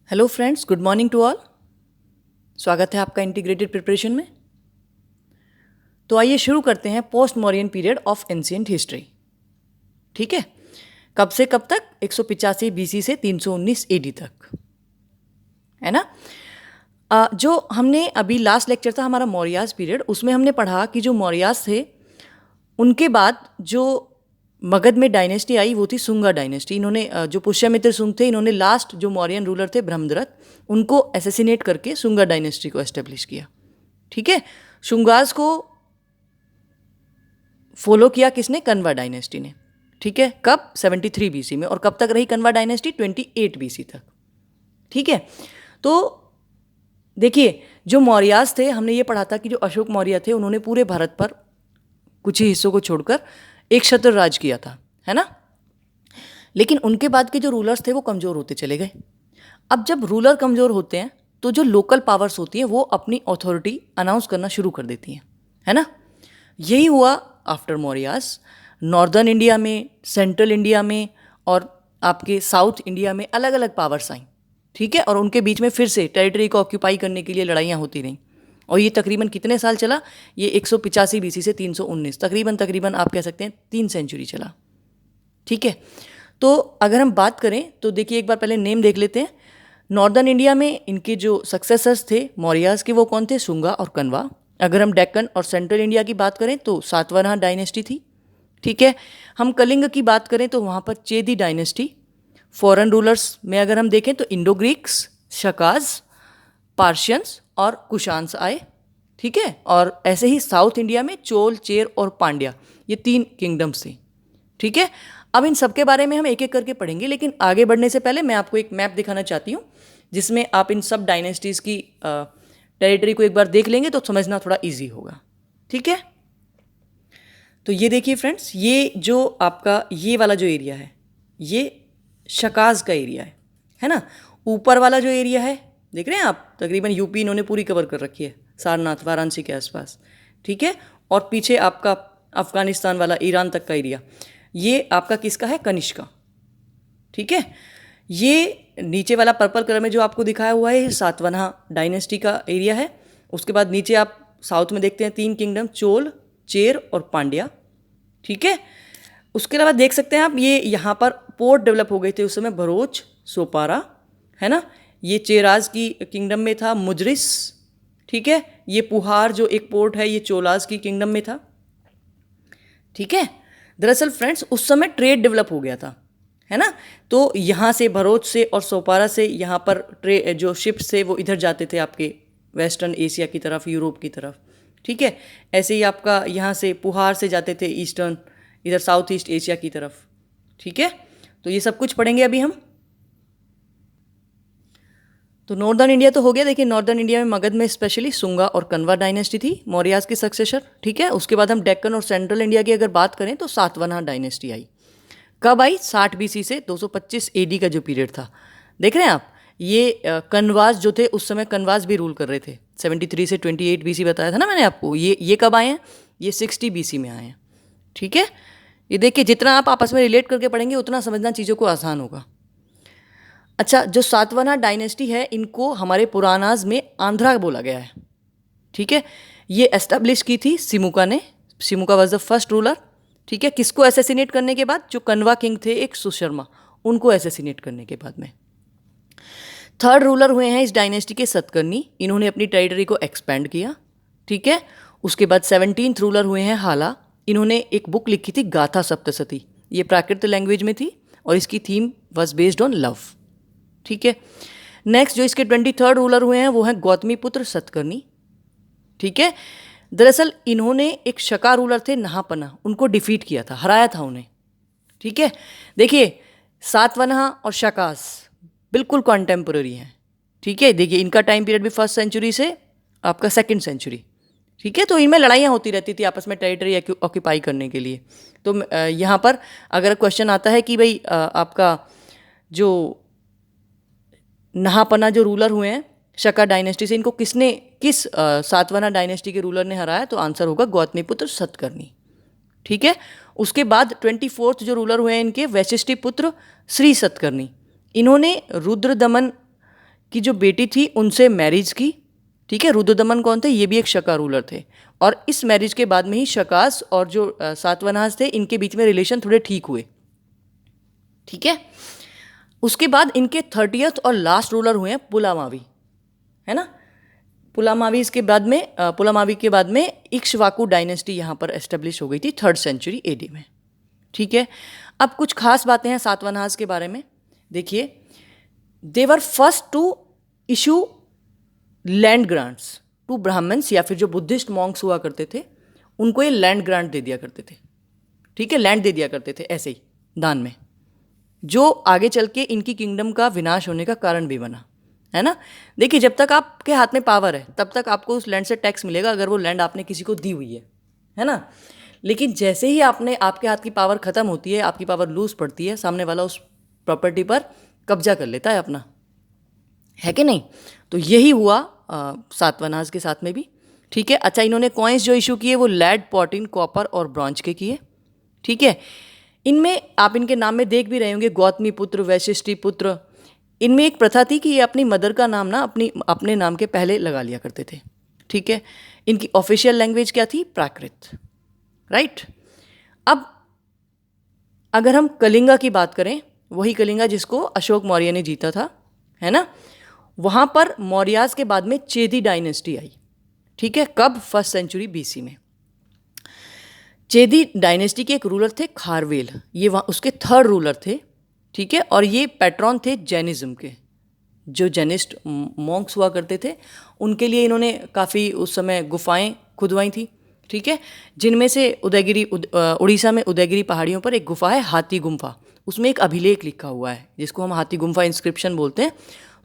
Hello friends, good morning to all. स्वागत है आपका इंटीग्रेटेड प्रिपरेशन में। तो आइए शुरू करते हैं post Mauryan period of ancient history. ठीक है, कब से कब तक? 185 बीसी से 319 एडी तक, है ना। जो हमने अभी लास्ट लेक्चर था हमारा मौर्यास पीरियड, उसमें हमने पढ़ा कि जो मौर्यास थे उनके बाद जो मगध में डायनेस्टी आई वो थी सुंगा डायनेस्टी। इन्होंने जो पुष्यमित्र सुंग थे, इन्होंने लास्ट जो मौर्यन रूलर थे ब्रह्मदरथ, उनको एसेसिनेट करके सुंगा डायनेस्टी को एस्टेब्लिश किया। ठीक है, शुंगास को फॉलो किया किसने? कन्वा डायनेस्टी ने। ठीक है, कब? 73 बीसी में। और कब तक रही कन्वा डायनेस्टी? 28 बीसी तक। ठीक है, तो देखिए जो मौर्यास थे, हमने ये पढ़ा था कि जो अशोक मौर्य थे उन्होंने पूरे भारत पर कुछ ही हिस्सों को छोड़कर एक छत्र राज किया था, है ना। लेकिन उनके बाद के जो रूलर्स थे वो कमज़ोर होते चले गए। अब जब रूलर कमज़ोर होते हैं तो जो लोकल पावर्स होती हैं वो अपनी अथॉरिटी अनाउंस करना शुरू कर देती हैं, है ना। यही हुआ आफ्टर मौर्यास। नॉर्दर्न इंडिया में, सेंट्रल इंडिया में और आपके साउथ इंडिया में अलग अलग पावर्स आई। ठीक है, और उनके बीच में फिर से टेरिटरी को ऑक्यूपाई करने के लिए लड़ाइयाँ होती रहीं। और ये तकरीबन कितने साल चला? ये 185 बीसी से 319, तकरीबन आप कह सकते हैं 3 सेंचुरी चला। ठीक है, तो अगर हम बात करें तो देखिए एक बार पहले नेम देख लेते हैं। नॉर्दर्न इंडिया में इनके जो सक्सेसर्स थे मौर्यास के वो कौन थे? शुंगा और कन्वा। अगर हम डेक्कन और सेंट्रल इंडिया की बात करें तो सातवाहन डायनेस्टी थी। ठीक है, हम कलिंग की बात करें तो वहाँ पर चेदी डायनेस्टी। फॉरेन रूलर्स में अगर हम देखें तो इंडो ग्रीक्स, शकाज, पार्शियंस और कुशान्स आए। ठीक है, और ऐसे ही साउथ इंडिया में चोल, चेर और पांड्या, ये 3 किंगडम्स थे। ठीक है, अब इन सब के बारे में हम एक एक करके पढ़ेंगे, लेकिन आगे बढ़ने से पहले मैं आपको एक मैप दिखाना चाहती हूँ जिसमें आप इन सब डायनेस्टीज़ की टेरिटरी को एक बार देख लेंगे तो समझना थोड़ा इजी होगा। ठीक है, तो ये देखिए फ्रेंड्स, ये जो आपका ये वाला जो एरिया है ये शकाज का एरिया है ना। ऊपर वाला जो एरिया है देख रहे हैं आप, तकरीबन यूपी इन्होंने पूरी कवर कर रखी है, सारनाथ, वाराणसी के आसपास। ठीक है, और पीछे आपका अफगानिस्तान वाला ईरान तक का एरिया, ये आपका किसका है? कनिष्क का। ठीक है, ये नीचे वाला पर्पल कलर में जो आपको दिखाया हुआ है सातवाहन डायनेस्टी का एरिया है। उसके बाद नीचे आप साउथ में देखते हैं 3 किंगडम, चोल, चेर और पांड्या। ठीक है, उसके अलावा देख सकते हैं आप ये यहाँ पर पोर्ट डेवलप हो गए थे उस समय, भरोच, सोपारा, है ना। ये चेराज की किंगडम में था, मुजरिस। ठीक है, ये पुहार जो एक पोर्ट है ये चोलाज की किंगडम में था। ठीक है, दरअसल फ्रेंड्स उस समय ट्रेड डेवलप हो गया था, है ना। तो यहाँ से भरोच से और सोपारा से यहाँ पर जो शिप्स थे वो इधर जाते थे आपके वेस्टर्न एशिया की तरफ, यूरोप की तरफ। ठीक है, ऐसे ही आपका यहाँ से पुहार से जाते थे ईस्टर्न, इधर साउथ ईस्ट एशिया की तरफ। ठीक है, तो ये सब कुछ पढ़ेंगे अभी हम। तो नॉर्दर्न इंडिया तो हो गया। देखिए नॉर्दर्न इंडिया में मगध में स्पेशली सुंगा और कन्वा डायनेस्टी थी, मौर्यास की सक्सेसर। ठीक है, उसके बाद हम डेक्कन और सेंट्रल इंडिया की अगर बात करें तो सातवाहन डायनेस्टी आई। कब आई? 60 बीसी से 225 एडी का जो पीरियड था, देख रहे हैं आप। ये कन्वास जो थे उस समय कन्वास भी रूल कर रहे थे। 73 से 28 बीसी बताया था ना मैंने आपको। ये कब आए हैं? ये 60 बीसी में आए हैं। ठीक है, ये देखिए जितना आप आपस में रिलेट करके पढ़ेंगे उतना समझना चीज़ों को आसान होगा। अच्छा, जो सातवाहन डायनेस्टी है इनको हमारे पुरानाज में आंध्रा बोला गया है। ठीक है, ये एस्टेब्लिश की थी सिमुका ने। Simuka was the first ruler. ठीक है, किसको एसेसिनेट करने के बाद? जो कन्वा किंग थे एक सुशर्मा, उनको एसेसिनेट करने के बाद में। थर्ड रूलर हुए हैं इस डायनेस्टी के सतकर्णी, इन्होंने अपनी टेरिटरी को एक्सपेंड किया। ठीक है, उसके बाद 17th रूलर हुए हैं हाला, इन्होंने एक बुक लिखी थी गाथा सप्तशती, ये प्राकृत लैंग्वेज में थी और इसकी theme was based on love. ठीक है, नेक्स्ट जो इसके 23rd रूलर हुए हैं वो हैं गौतमी पुत्र सतकर्णी। ठीक है, दरअसल इन्होंने एक शका रूलर थे नहापना, उनको डिफीट किया था, हराया था उन्हें। ठीक है, देखिए सातवाहन और शकास बिल्कुल कॉन्टेम्पोररी हैं। ठीक है, देखिए इनका टाइम पीरियड भी 1st सेंचुरी से आपका 2nd सेंचुरी। ठीक है, तो इनमें लड़ाइयाँ होती रहती थी आपस में टेरिटरी ऑक्यूपाई करने के लिए। तो यहाँ पर अगर क्वेश्चन आता है कि भाई आपका जो नहापना जो रूलर हुए हैं शका डायनेस्टी से, इनको किस सातवाहन डायनेस्टी के रूलर ने हराया? तो आंसर होगा गौतमीपुत्र सतकर्णी। ठीक है, उसके बाद 24th जो रूलर हुए हैं इनके वैशिष्टि पुत्र श्री सतकर्णी, इन्होंने रुद्र दमन की जो बेटी थी उनसे मैरिज की। ठीक है, रुद्रदमन कौन थे? ये भी एक शका रूलर थे। और इस मैरिज के बाद में ही शकास और जो सातवाहनास थे इनके बीच में रिलेशन थोड़े ठीक हुए। ठीक है, उसके बाद इनके 30th और लास्ट रूलर हुए हैं पुलामावी, है ना। पुलामावी इसके बाद में पुलामावी के बाद में इक्ष्वाकु डायनेस्टी यहाँ पर एस्टेब्लिश हो गई थी 3rd सेंचुरी AD में। ठीक है, अब कुछ खास बातें हैं सातवाहनास के बारे में। देखिए, they were first to issue land grants to Brahmins, या फिर जो बुद्धिस्ट मॉन्क्स हुआ करते थे उनको ये लैंड ग्रांट दे दिया करते थे। ठीक है, लैंड दे दिया करते थे ऐसे ही दान में, जो आगे चल के इनकी किंगडम का विनाश होने का कारण भी बना, है ना। देखिए, जब तक आपके हाथ में पावर है तब तक आपको उस लैंड से टैक्स मिलेगा, अगर वो लैंड आपने किसी को दी हुई है ना। लेकिन जैसे ही आपके हाथ की पावर ख़त्म होती है, आपकी पावर लूज पड़ती है, सामने वाला उस प्रॉपर्टी पर कब्जा कर लेता है अपना, है कि नहीं। तो यही हुआ सातवाहनास के साथ में भी। ठीक है, अच्छा, इन्होंने कॉइन्स जो इशू किए वो लेड, पॉटिन, कॉपर और ब्रॉन्ज के किए। ठीक है, इनमें आप इनके नाम में देख भी रहे होंगे, गौतमी पुत्र, वैशिष्टि पुत्र। इनमें एक प्रथा थी कि ये अपनी मदर का नाम ना अपने नाम के पहले लगा लिया करते थे। ठीक है, इनकी ऑफिशियल लैंग्वेज क्या थी? प्राकृत, राइट। अब अगर हम कलिंगा की बात करें, वही कलिंगा जिसको अशोक मौर्य ने जीता था, है ना, वहाँ पर मौर्यास के बाद में चेदी डायनेस्टी आई। ठीक है, कब? 1st सेंचुरी BC में। चेदी डायनेस्टी के एक रूलर थे खारवेल, ये वहाँ उसके 3rd रूलर थे। ठीक है, और ये पैट्रॉन थे जैनिज्म के, जो जैनिस्ट मॉन्क्स हुआ करते थे उनके लिए इन्होंने काफ़ी उस समय गुफाएं खुदवाई थी। ठीक है, जिनमें से उड़ीसा में उदयगिरी पहाड़ियों पर एक गुफा है हाथी गुम्फा, उसमें एक अभिलेख लिखा हुआ है जिसको हम हाथी गुम्फा इंस्क्रिप्शन बोलते हैं।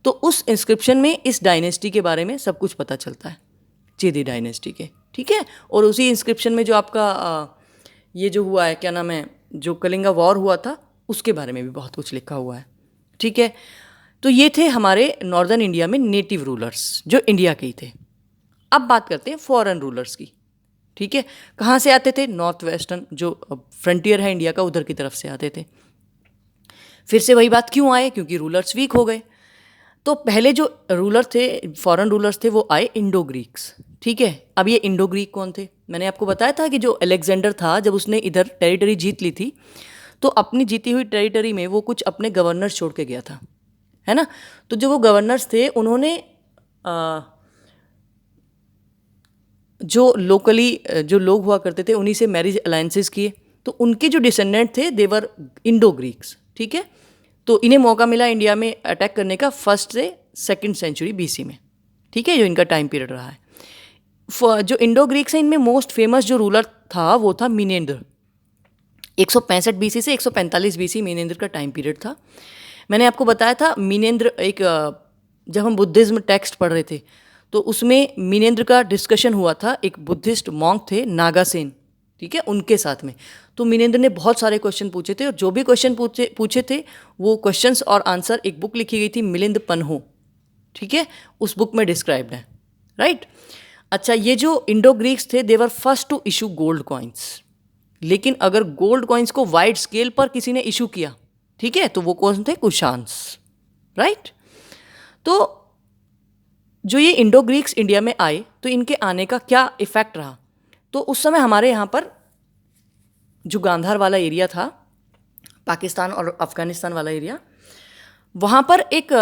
तो उस इंस्क्रिप्शन में इस डायनेस्टी के बारे में सब कुछ पता चलता है, चेदी डायनेस्टी के। ठीक है, और उसी इंस्क्रिप्शन में जो आपका ये जो हुआ है, क्या नाम है, जो कलिंगा वॉर हुआ था उसके बारे में भी बहुत कुछ लिखा हुआ है। ठीक है, तो ये थे हमारे नॉर्दर्न इंडिया में नेटिव रूलर्स जो इंडिया के ही थे। अब बात करते हैं फॉरेन रूलर्स की। ठीक है, कहाँ से आते थे? नॉर्थ वेस्टर्न जो फ्रंटियर है इंडिया का, उधर की तरफ से आते थे। फिर से वही बात, क्यों आए? क्योंकि रूलर्स वीक हो गए। तो पहले जो रूलर थे, फॉरेन रूलर्स थे, वो आए इंडो ग्रीक्स। ठीक है, अब ये इंडो ग्रीक कौन थे? मैंने आपको बताया था कि जो अलेक्जेंडर था, जब उसने इधर टेरिटरी जीत ली थी तो अपनी जीती हुई टेरिटरी में वो कुछ अपने गवर्नर्स छोड़ के गया था, है ना। तो जो वो गवर्नर्स थे उन्होंने जो लोकली जो लोग हुआ करते थे उन्हीं से मैरिज अलायंसेस किए, तो उनके जो डिसेंडेंट थे देवर इंडो ग्रीक्स। ठीक है, तो इन्हें मौका मिला इंडिया में अटैक करने का 1st से 2nd सेंचुरी BC में। ठीक है, जो इनका टाइम पीरियड रहा है। जो इंडो ग्रीक्स हैं इनमें मोस्ट फेमस जो रूलर था वो था मिनेंद्र। 165 BC से 145 BC मिनेंद्र का टाइम पीरियड था। मैंने आपको बताया था मिनेंद्र एक जब हम बुद्धिज्म टेक्स्ट पढ़ रहे थे तो उसमें मिनेंद्र का डिस्कशन हुआ था, एक बुद्धिस्ट मॉन्क थे नागासेन। ठीक है, उनके साथ में तो मिनेंद्र ने बहुत सारे क्वेश्चन पूछे थे, और जो भी क्वेश्चन पूछे थे वो क्वेश्चंस और आंसर एक बुक लिखी गई थी मिलिंद पन्हो। ठीक है, उस बुक में डिस्क्राइब्ड है, राइट। अच्छा, ये जो इंडो ग्रीक्स थे they were first to issue gold coins. लेकिन अगर गोल्ड कॉइन्स को वाइड स्केल पर किसी ने इशू किया, ठीक है, तो वो कौन थे? Kushans, right. तो जो ये इंडो ग्रीक्स इंडिया में आए तो इनके आने का क्या इफेक्ट रहा? तो उस समय हमारे यहाँ पर जो गांधार वाला एरिया था, पाकिस्तान और अफगानिस्तान वाला एरिया, वहाँ पर एक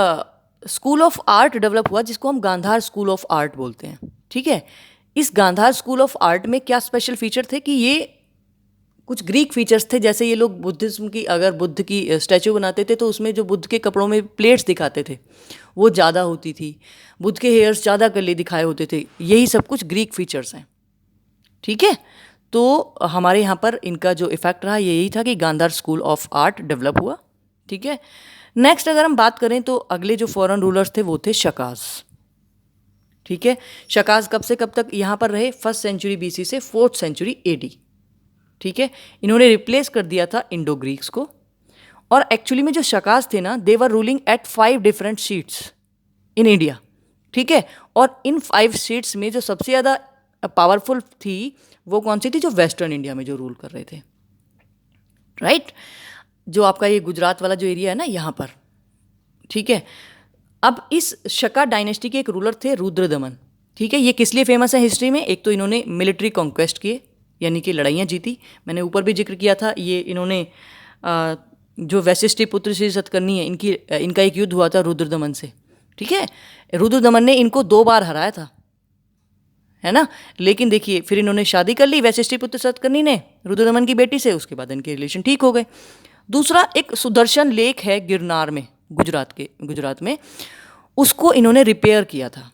स्कूल ऑफ आर्ट डेवलप हुआ जिसको हम गांधार स्कूल ऑफ आर्ट बोलते हैं। ठीक है, इस गांधार स्कूल ऑफ आर्ट में क्या स्पेशल फीचर थे कि ये कुछ ग्रीक फीचर्स थे। जैसे ये लोग बुद्धिज्म की, अगर बुद्ध की स्टैचू बनाते थे तो उसमें जो बुद्ध के कपड़ों में प्लेट्स दिखाते थे वो ज़्यादा होती थी, बुद्ध के हेयर्स ज़्यादा कर्ली दिखाए होते थे, यही सब कुछ ग्रीक फीचर्स हैं। ठीक है, तो हमारे यहाँ पर इनका जो इफेक्ट रहा यही था कि Gandhara school of art develop हुआ। ठीक है, नेक्स्ट अगर हम बात करें तो अगले जो फॉरेन रूलर्स थे वो थे शकास। ठीक है, शकास कब से कब तक यहाँ पर रहे? 1st सेंचुरी BC से 4th सेंचुरी AD। ठीक है, इन्होंने रिप्लेस कर दिया था इंडो ग्रीक्स को। और एक्चुअली में जो शकास थे ना, they were ruling at 5 different seats in India. ठीक है, और इन 5 सीट्स में जो सबसे ज़्यादा पावरफुल थी वो कौन सी थी? जो वेस्टर्न इंडिया में जो रूल कर रहे थे, राइट। जो आपका ये गुजरात वाला जो एरिया है ना यहाँ पर, ठीक है, अब इस शका डायनेस्टी के एक रूलर थे रुद्रदमन, ठीक है। ये किस लिए फेमस है हिस्ट्री में? एक तो इन्होंने मिलिट्री कॉन्क्वेस्ट किए, यानी कि लड़ाइयाँ जीती। मैंने ऊपर भी जिक्र किया था, ये इन्होंने जो वैशिष्ठी पुत्र श्री सतकर्णी है, इनका एक युद्ध हुआ था रुद्रदमन से, ठीक है। रुद्रदमन ने इनको 2 बार हराया था, है ना। लेकिन देखिए फिर इन्होंने शादी कर ली वैशिष्ठी पुत्र सतकर्णी ने रुद्रदमन की बेटी से, उसके बाद इनके रिलेशन ठीक हो गए। दूसरा, एक सुदर्शन लेक है गिरनार में, गुजरात में, उसको इन्होंने रिपेयर किया था,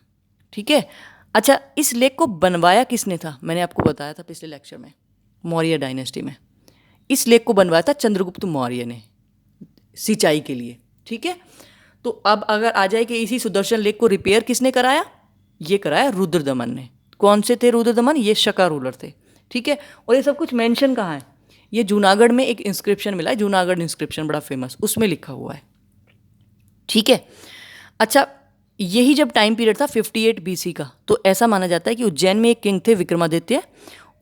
ठीक है। अच्छा, इस लेक को बनवाया किसने था? मैंने आपको बताया था पिछले लेक्चर में, मौर्य डायनेस्टी में इस लेक को बनवाया था चंद्रगुप्त मौर्य ने, सिंचाई के लिए, ठीक है। तो अब अगर आ जाए कि इसी सुदर्शन लेक को रिपेयर किसने कराया? ये कराया रुद्रदमन ने। कौन से थे रुद्रदमन? ये शका रूलर थे, ठीक है। और ये सब कुछ मेंशन कहाँ है? ये जूनागढ़ में एक इंस्क्रिप्शन मिला है, जूनागढ़ इंस्क्रिप्शन बड़ा फेमस, उसमें लिखा हुआ है, ठीक है। अच्छा, यही जब टाइम पीरियड था 58 BC का, तो ऐसा माना जाता है कि उज्जैन में एक किंग थे विक्रमादित्य,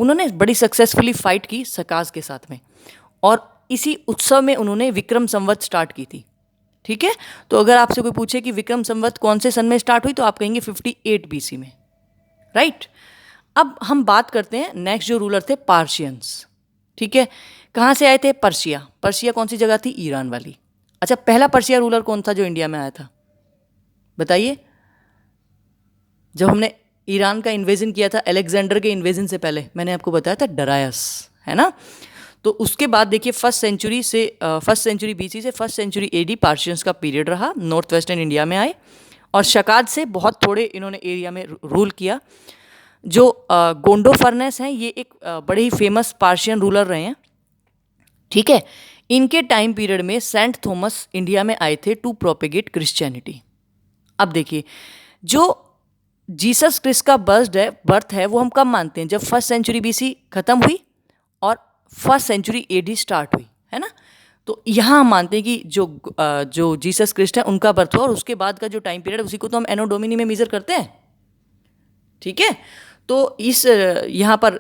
उन्होंने बड़ी सक्सेसफुली फाइट की सकाज के साथ में, और इसी उत्सव में उन्होंने विक्रम संवत स्टार्ट की थी, ठीक है। तो अगर आपसे कोई पूछे कि विक्रम संवत कौन से सन में स्टार्ट हुई, तो आप कहेंगे 58 BC में, राइट। अब हम बात करते हैं नेक्स्ट जो रूलर थे पार्शियंस, ठीक है। कहाँ से आए थे? पर्शिया। पर्शिया कौन सी जगह थी? ईरान वाली। अच्छा, पहला पर्शिया रूलर कौन था जो इंडिया में आया था? बताइए। जब हमने ईरान का इन्वेजन किया था अलेक्जेंडर के इन्वेजन से पहले, मैंने आपको बताया था डरायस, है ना। तो उसके बाद देखिए फर्स्ट सेंचुरी BC से फर्स्ट सेंचुरी AD पार्शियंस का पीरियड रहा, नॉर्थ वेस्टर्न इंडिया में आए, और शकाद से बहुत थोड़े इन्होंने एरिया में रूल किया। जो गोंडो फर्नेस हैं, ये एक बड़े ही फेमस पार्शियन रूलर रहे हैं, ठीक है। इनके टाइम पीरियड में सेंट थॉमस इंडिया में आए थे टू प्रोपेगेट क्रिश्चियनिटी। अब देखिए, जो जीसस क्रिस्ट का बर्थ है वो हम कब मानते हैं? जब फर्स्ट सेंचुरी BC खत्म हुई और फर्स्ट सेंचुरी AD स्टार्ट हुई, है ना। तो यहाँ हम मानते हैं कि जो जीसस क्रिस्ट है उनका बर्थ हुआ, और उसके बाद का जो टाइम पीरियड है उसी को तो हम एनो डोमिनी में मेजर करते हैं, ठीक है। तो इस यहाँ पर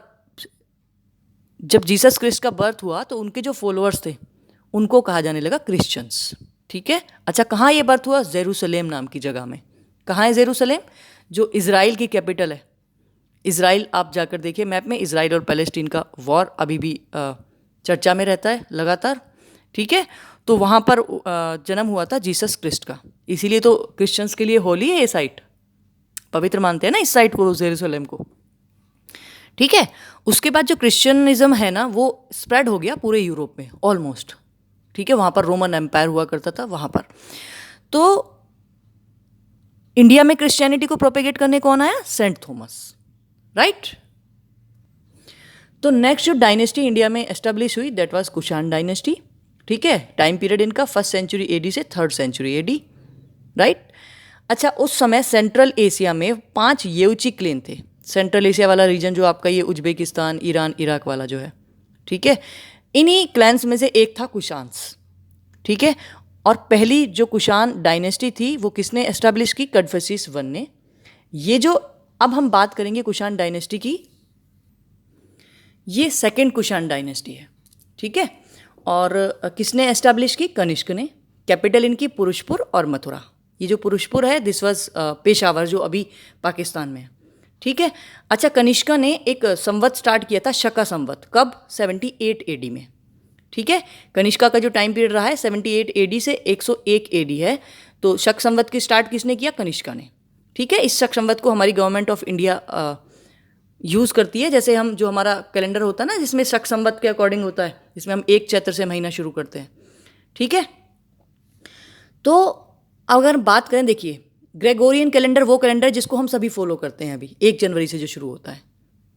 जब जीसस क्रिस्ट का बर्थ हुआ तो उनके जो फॉलोअर्स थे उनको कहा जाने लगा क्रिश्चियंस, ठीक है। अच्छा, कहाँ ये बर्थ हुआ? जेरूसलेम नाम की जगह में। कहाँ है जेरूसलेम? जो इज़राइल की कैपिटल है। इज़राइल आप जाकर देखिए मैप में, इज़राइल और पैलेस्टीन का वॉर अभी भी चर्चा में रहता है लगातार, ठीक है। तो वहाँ पर जन्म हुआ था जीसस क्रिस्ट का, इसीलिए तो क्रिश्चियंस के लिए होली है ये साइट, पवित्र मानते हैं ना इस साइट को, जेरूसलेम को, ठीक है। उसके बाद जो क्रिश्चियनिज्म है ना वो स्प्रेड हो गया पूरे यूरोप में ऑलमोस्ट, ठीक है। वहाँ पर रोमन एम्पायर हुआ करता था वहाँ पर। तो इंडिया में क्रिश्चियनिटी को प्रोपेगेट करने कौन आया? Saint Thomas, right. तो नेक्स्ट जो डायनेस्टी इंडिया में एस्टेब्लिश हुई दैट वाज कुषाण डायनेस्टी, ठीक है। टाइम पीरियड इनका फर्स्ट सेंचुरी AD से थर्ड सेंचुरी AD, राइट। अच्छा, उस समय सेंट्रल एशिया में 5 येउची क्लेन थे। सेंट्रल एशिया वाला रीजन जो आपका ये उज्बेकिस्तान, ईरान, इराक वाला जो है, ठीक है। इन्हीं क्लैंस में से एक था कुशान्स, ठीक है। और पहली जो कुषाण डायनेस्टी थी वो किसने एस्टैब्लिश की? कडफसीस I ने। ये जो अब हम बात करेंगे कुषाण डायनेस्टी की, ये सेकेंड कुषाण डायनेस्टी है, ठीक है। और किसने एस्टैब्लिश की? कनिष्क ने। कैपिटल इनकी पुरुषपुर और मथुरा। ये जो पुरुषपुर है दिस वाज पेशावर, जो अभी पाकिस्तान में है, ठीक है। अच्छा, कनिष्का ने एक संवत स्टार्ट किया था, शका संवत। कब? 78 AD में, ठीक है। कनिष्का का जो टाइम पीरियड रहा है 78 AD से 101 AD है। तो शक संवत की स्टार्ट किसने किया? कनिष्का ने, ठीक है। इस शक संवत को हमारी गवर्नमेंट ऑफ इंडिया यूज़ करती है। जैसे हम जो हमारा कैलेंडर होता है ना जिसमें शक संवत के अकॉर्डिंग होता है, जिसमें हम 1 चैत्र से महीना शुरू करते हैं, ठीक है। तो अगर बात करें, देखिए ग्रेगोरियन कैलेंडर वो कैलेंडर जिसको हम सभी फॉलो करते हैं अभी 1 जनवरी से जो शुरू होता है,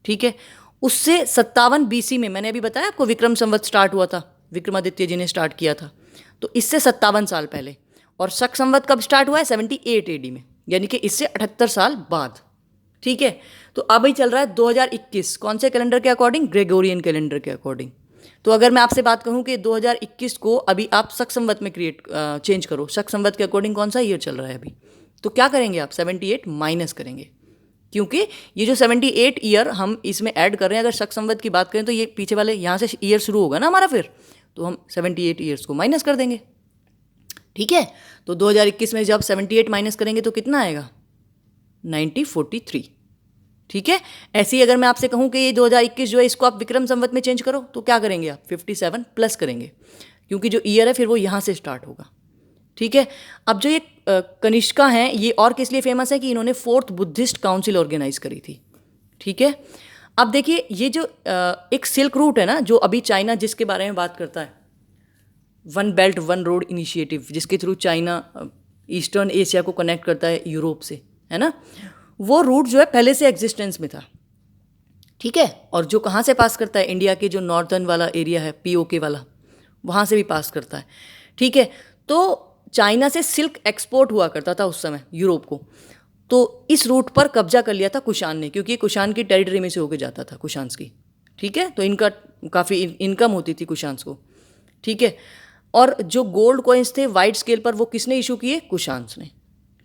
ठीक है। उससे 57 BC में, मैंने अभी बताया आपको, विक्रम संवत स्टार्ट हुआ था, विक्रमादित्य जी ने स्टार्ट किया था, तो इससे 57 साल पहले। और शक संवत कब स्टार्ट हुआ है? 78 AD में, यानी कि इससे 78 साल बाद, ठीक है। तो अब ही चल रहा है 2021, कौन से कैलेंडर के अकॉर्डिंग? ग्रेगोरियन कैलेंडर के अकॉर्डिंग। तो अगर मैं आपसे बात कहूँ कि 2021 को अभी आप शक संवत में चेंज करो, शक संवत के अकॉर्डिंग कौन सा ईयर चल रहा है अभी, तो क्या करेंगे आप? 78 माइनस करेंगे, क्योंकि ये जो 78 ईयर हम इसमें ऐड कर रहे हैं, अगर शक संवत की बात करें तो ये पीछे वाले यहाँ से ईयर शुरू होगा ना हमारा, फिर तो हम 78 ईयर्स को माइनस कर देंगे, ठीक है, तो 2021 में जब 78 माइनस करेंगे तो कितना आएगा? 9043। ठीक है, ऐसे ही अगर मैं आपसे कहूँ कि ये 2021 जो है इसको आप विक्रम संवत में चेंज करो तो क्या करेंगे आप? 57 प्लस करेंगे, क्योंकि जो ईयर है फिर वो यहाँ से स्टार्ट होगा। ठीक है, अब जो ये कनिष्का हैं ये और किस लिए फेमस है कि इन्होंने 4th बुद्धिस्ट काउंसिल ऑर्गेनाइज करी थी। ठीक है, अब देखिए ये जो एक सिल्क रूट है ना, जो अभी चाइना जिसके बारे में बात करता है, one belt one road initiative, जिसके थ्रू चाइना ईस्टर्न एशिया को कनेक्ट करता है यूरोप से, है ना, वो रूट जो है पहले से एग्जिस्टेंस में था। ठीक है, और जो कहाँ से पास करता है? इंडिया के जो नॉर्थर्न वाला एरिया है, पीओके वाला, वहाँ से भी पास करता है। ठीक है, तो चाइना से सिल्क एक्सपोर्ट हुआ करता था उस समय यूरोप को, तो इस रूट पर कब्जा कर लिया था कुषाण ने, क्योंकि कुषाण की टेरिटरी में से होके जाता था कुषाण्स की। ठीक है, तो इनका काफ़ी इनकम होती थी कुषाण्स को। ठीक है, और जो गोल्ड कॉइन्स थे वाइड स्केल पर वो किसने इशू किए? कुषाण्स ने।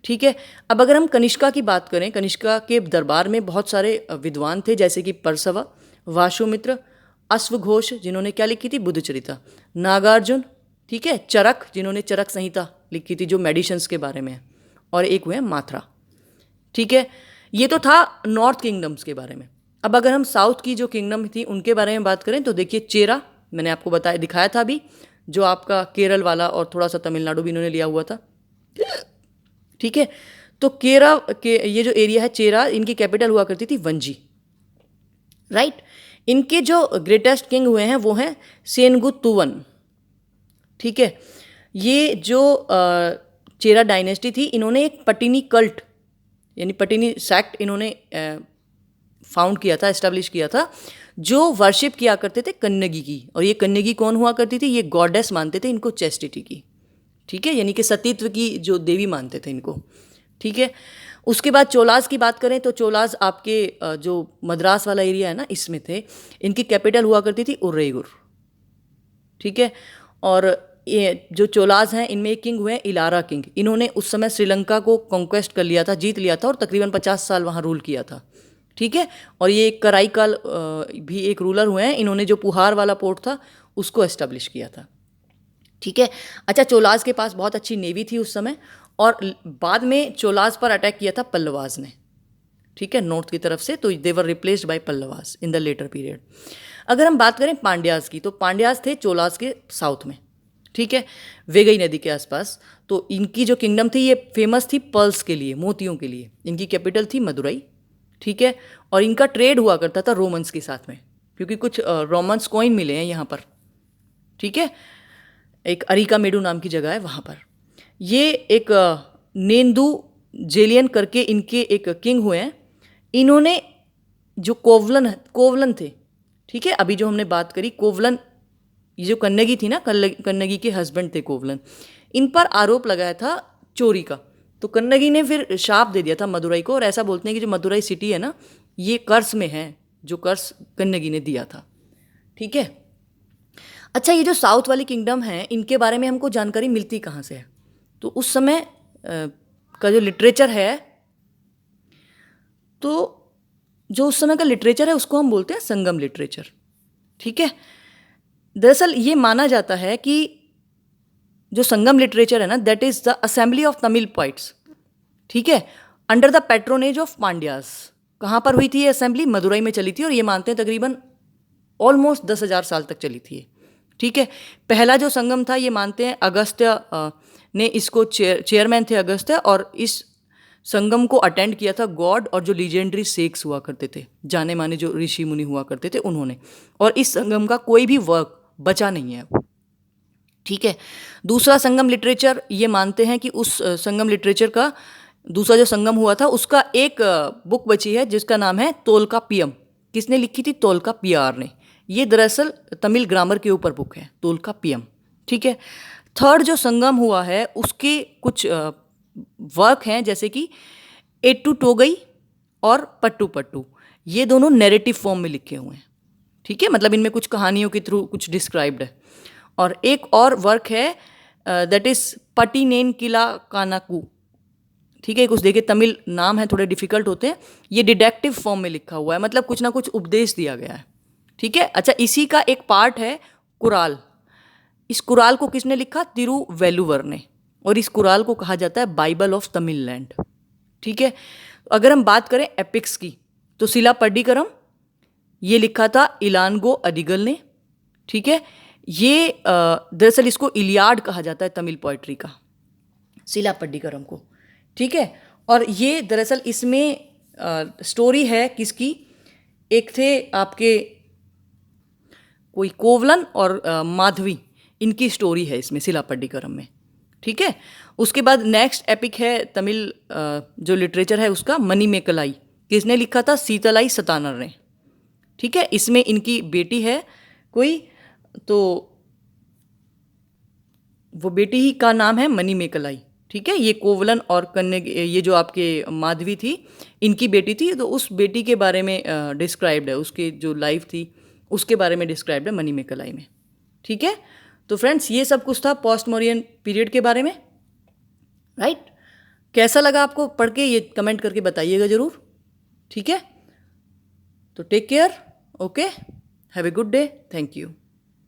ठीक है, अब अगर हम कनिष्का की बात करें, कनिष्का के दरबार में बहुत सारे विद्वान थे, जैसे कि परसवा, वाशुमित्र, अश्वघोष जिन्होंने क्या लिखी थी? बुद्धचरिता, नागार्जुन, ठीक है, चरक जिन्होंने चरक संहिता लिखी थी जो मेडिसिन्स के बारे में है, और एक हुए मात्रा। ठीक है, ये तो था नॉर्थ किंगडम्स के बारे में। अब अगर हम साउथ की जो किंगडम थी उनके बारे में बात करें तो देखिए चेरा, मैंने आपको बताया दिखाया था अभी, जो आपका केरल वाला और थोड़ा सा तमिलनाडु भी इन्होंने लिया हुआ था। ठीक है, तो केरा के ये जो एरिया है चेरा, इनकी कैपिटल हुआ करती थी वंजी। राइट, इनके जो ग्रेटेस्ट किंग हुए हैं वो हैं सेनगुतुवन। ठीक है, ये जो चेरा डायनेस्टी थी, इन्होंने एक पटिनी कल्ट यानी पटिनी सेक्ट इन्होंने फाउंड किया था, एस्टेब्लिश किया था, जो वर्शिप किया करते थे कन्नगी की। और ये कन्नगी कौन हुआ करती थी? ये गॉडेस मानते थे इनको, चेस्टिटी की। ठीक है, यानी कि सतीत्व की जो देवी मानते थे इनको। ठीक है, उसके बाद चोलास की बात करें तो चोलास आपके जो मद्रास वाला एरिया है ना, इसमें थे। इनकी कैपिटल हुआ करती थी उर्रेगुर। ठीक है, और ये जो चोलास हैं इनमें एक किंग हुए हैं इलारा किंग। इन्होंने उस समय श्रीलंका को कॉन्क्वेस्ट कर लिया था, जीत लिया था, और तकरीबन 50 साल वहाँ रूल किया था। ठीक है, और ये एक कराईकाल भी एक रूलर हुए हैं, इन्होंने जो पुहार वाला पोर्ट था उसको एस्टेब्लिश किया था। ठीक है, अच्छा, चोलास के पास बहुत अच्छी नेवी थी उस समय, और बाद में चोलास पर अटैक किया था पल्लवास ने। ठीक है, नॉर्थ की तरफ से, तो they were replaced by Pallavas in the later period. अगर हम बात करें पांड्यास की, तो पांड्यास थे चोलास के साउथ में। ठीक है, वेगई नदी के आसपास। तो इनकी जो किंगडम थी ये फेमस थी पर्ल्स के लिए, मोतियों के लिए। इनकी कैपिटल थी मदुरई। ठीक है, और इनका ट्रेड हुआ करता था रोमन्स के साथ में, क्योंकि कुछ रोमन्स कॉइन मिले हैं यहाँ पर। ठीक है, एक अरिका मेडू नाम की जगह है वहाँ पर। ये एक नेंदू जेलियन करके इनके एक किंग हुए हैं। इन्होंने जो कोवलन थे, ठीक है, अभी जो हमने बात करी कोवलन, ये जो कन्नगी थी ना, कन्नगी के हस्बैंड थे कोवलन, इन पर आरोप लगाया था चोरी का। तो कन्नगी ने फिर शाप दे दिया था मदुरई को, और ऐसा बोलते हैं कि जो मदुरई सिटी है ना, ये कर्स में है, जो कर्स कन्नगी ने दिया था। ठीक है, अच्छा, ये जो साउथ वाली किंगडम है इनके बारे में हमको जानकारी मिलती कहाँ से है? तो उस समय का जो लिटरेचर है, तो जो उस समय का लिटरेचर है उसको हम बोलते हैं संगम लिटरेचर। ठीक है, दरअसल ये माना जाता है कि जो संगम लिटरेचर है ना, that is the assembly of Tamil poets. ठीक है, under the patronage of Pandyas. कहाँ पर हुई थी ये असेंबली? मदुरई में चली थी, और ये मानते हैं तकरीबन ऑलमोस्ट 10,000 साल तक चली थी। ठीक है, पहला जो संगम था ये मानते हैं अगस्त्य ने इसको चेयरमैन थे अगस्त्य, और इस संगम को अटेंड किया था गॉड और जो लीजेंडरी सेक्स हुआ करते थे, जाने माने जो ऋषि मुनि हुआ करते थे, उन्होंने। और इस संगम का कोई भी वर्क बचा नहीं है। ठीक है, दूसरा संगम लिटरेचर ये मानते हैं कि उस संगम लिटरेचर का दूसरा जो संगम हुआ था उसका एक बुक बची है जिसका नाम है तोल्कापियम। किसने लिखी थी? तोल्कापियार ने। ये दरअसल तमिल ग्रामर के ऊपर बुक है, तोल्कापियम। ठीक है, थर्ड जो संगम हुआ है उसके कुछ वर्क हैं, जैसे कि एट्टू टोगई और पट्टू पट्टू, ये दोनों नैरेटिव फॉर्म में लिखे हुए हैं। ठीक है, मतलब इनमें कुछ कहानियों के थ्रू कुछ डिस्क्राइब्ड है। और एक और वर्क है दैट इज पटिनेन किला कानाकू। ठीक है, कुछ देखिए तमिल नाम है, थोड़े डिफिकल्ट होते हैं। ये डिडक्टिव फॉर्म में लिखा हुआ है, मतलब कुछ ना कुछ उपदेश दिया गया है। ठीक है, अच्छा, इसी का एक पार्ट है कुराल। इस कुराल को किसने लिखा? तिरुवेल्लुवर ने। और इस कुराल को कहा जाता है बाइबल ऑफ तमिललैंड। ठीक है, अगर हम बात करें एपिक्स की तो सिलापट्टिकरम ये लिखा था इलानगो अडिगल ने। ठीक है, ये दरअसल इसको इलियाड कहा जाता है तमिल पोइट्री का, सिलापट्टिकरम को। ठीक है, और ये दरअसल इसमें स्टोरी है किसकी, एक थे आपके कोई कोवलन और माधवी, इनकी स्टोरी है इसमें सिलापट्टिकरम में। ठीक है, उसके बाद नेक्स्ट एपिक है तमिल जो लिटरेचर है उसका मणिमेकलाई, किसने लिखा था, सीतलाई सतानर ने। ठीक है, इसमें इनकी बेटी है कोई, तो वो बेटी ही का नाम है मणिमेकलाई। ठीक है, ये कोवलन और कन्या, ये जो आपके माधवी थी इनकी बेटी थी, तो उस बेटी के बारे में डिस्क्राइब्ड है, उसकी जो लाइफ थी उसके बारे में डिस्क्राइब्ड है मणिमेकलाई में। ठीक है, तो फ्रेंड्स ये सब कुछ था पोस्ट मौर्यन पीरियड के बारे में। राइट, कैसा लगा आपको पढ़ के, ये कमेंट करके बताइएगा ज़रूर। ठीक है, तो take care, okay, have a good day, thank you.